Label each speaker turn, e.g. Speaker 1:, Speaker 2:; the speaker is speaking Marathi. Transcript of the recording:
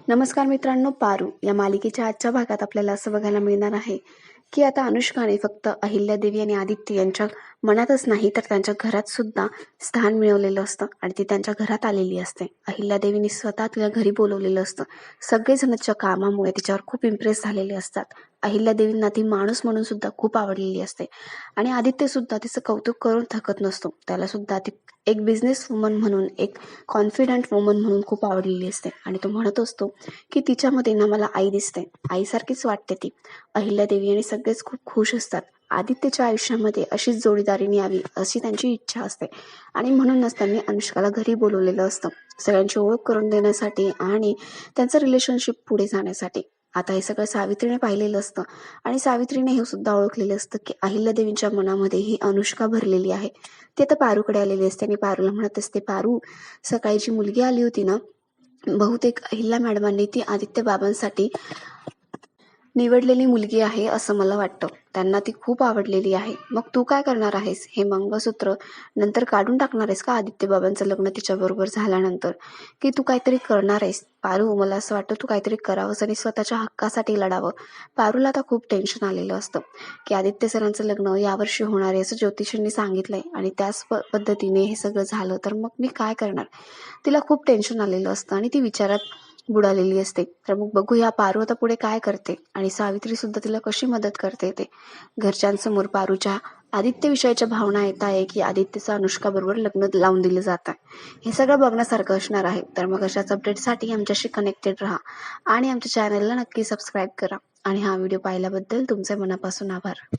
Speaker 1: नमस्कार मित्रांनो, पारू या मालिकेच्या आजच्या भागात आपल्याला असं बघायला मिळणार आहे की आता अनुष्काने फक्त अहिल्यादेवी आणि आदित्य यांच्या मनातच नाही तर त्यांच्या घरात सुद्धा स्थान मिळवलेलं असतं आणि ती त्यांच्या घरात आलेली असते. अहिल्यादेवीने स्वतः तिला घरी बोलवलेलं असतं. सगळेजण तिच्या कामामुळे तिच्यावर खूप इम्प्रेस झालेले असतात. अहिल्यादेवींना ती माणूस म्हणून सुद्धा खूप आवडलेली असते आणि आदित्य सुद्धा तिचं कौतुक करून थकत नसतो. त्याला सुद्धा ती एक बिझनेस वुमन म्हणून, एक कॉन्फिडंट वुमन म्हणून खूप आवडलेली असते आणि तो म्हणत असतो की तिच्यामध्ये ना मला आई दिसते, आईसारखीच वाटते ती. अहिल्यादेवी आणि सगळेच खूप खुश असतात. आदित्यच्या आयुष्यामध्ये अशीच जोडीदारीने यावी अशी त्यांची इच्छा असते आणि म्हणूनच त्यांनी अनुष्काला घरी बोलवलेलं असतं, सगळ्यांची ओळख करून देण्यासाठी आणि त्यांचं रिलेशनशिप पुढे जाण्यासाठी. आता हे सगळं सावित्रीने पाहिलेलं असतं आणि सावित्रीने हे सुद्धा ओळखलेलं असतं की अहिल्यादेवींच्या मनामध्ये ही अनुष्का भरलेली आहे. ती आता पारूकडे आलेली असते आणि पारूला म्हणत असते, पारू, सकाळी जी मुलगी आली होती ना, बहुतेक अहिल्या मॅडमांनी ती आदित्य बाबांसाठी निवडलेली मुलगी आहे असं मला वाटतं. त्यांना ती खूप आवडलेली आहे. मग तू काय करणार आहेस? हे मंगळसूत्र नंतर काढून टाकणार आहेस का आदित्य बाबांचं लग्न तिच्याबरोबर झाल्यानंतर? की तू काहीतरी करणार आहेस? पारू, मला असं वाटतं तू काहीतरी करावंस आणि स्वतःच्या हक्कासाठी लढावं. पारूला आता खूप टेन्शन आलेलं असतं की आदित्य सरांचं लग्न यावर्षी होणार आहे असं ज्योतिषींनी सांगितलंय आणि त्याच पद्धतीने हे सगळं झालं तर मग मी काय करणार? तिला खूप टेन्शन आलेलं असतं आणि ती विचारात बुडालेली असते. तर मग बघूया पारू आता पुढे काय करते आणि सावित्री सुद्धा तिला कशी मदत करते ते. घरच्यांसमोर पारूच्या आदित्य विषयाच्या भावना येत आहे की आदित्यचं अनुष्का बरोबर लग्न लावून दिलं जात आहे. हे सगळं बघण्यासारखं असणार आहे. तर मग अशाच अपडेटसाठी आमच्याशी कनेक्टेड राहा आणि आमच्या चॅनलला नक्की सबस्क्राईब करा आणि हा व्हिडिओ पाहिल्याबद्दल तुमचे मनापासून आभार.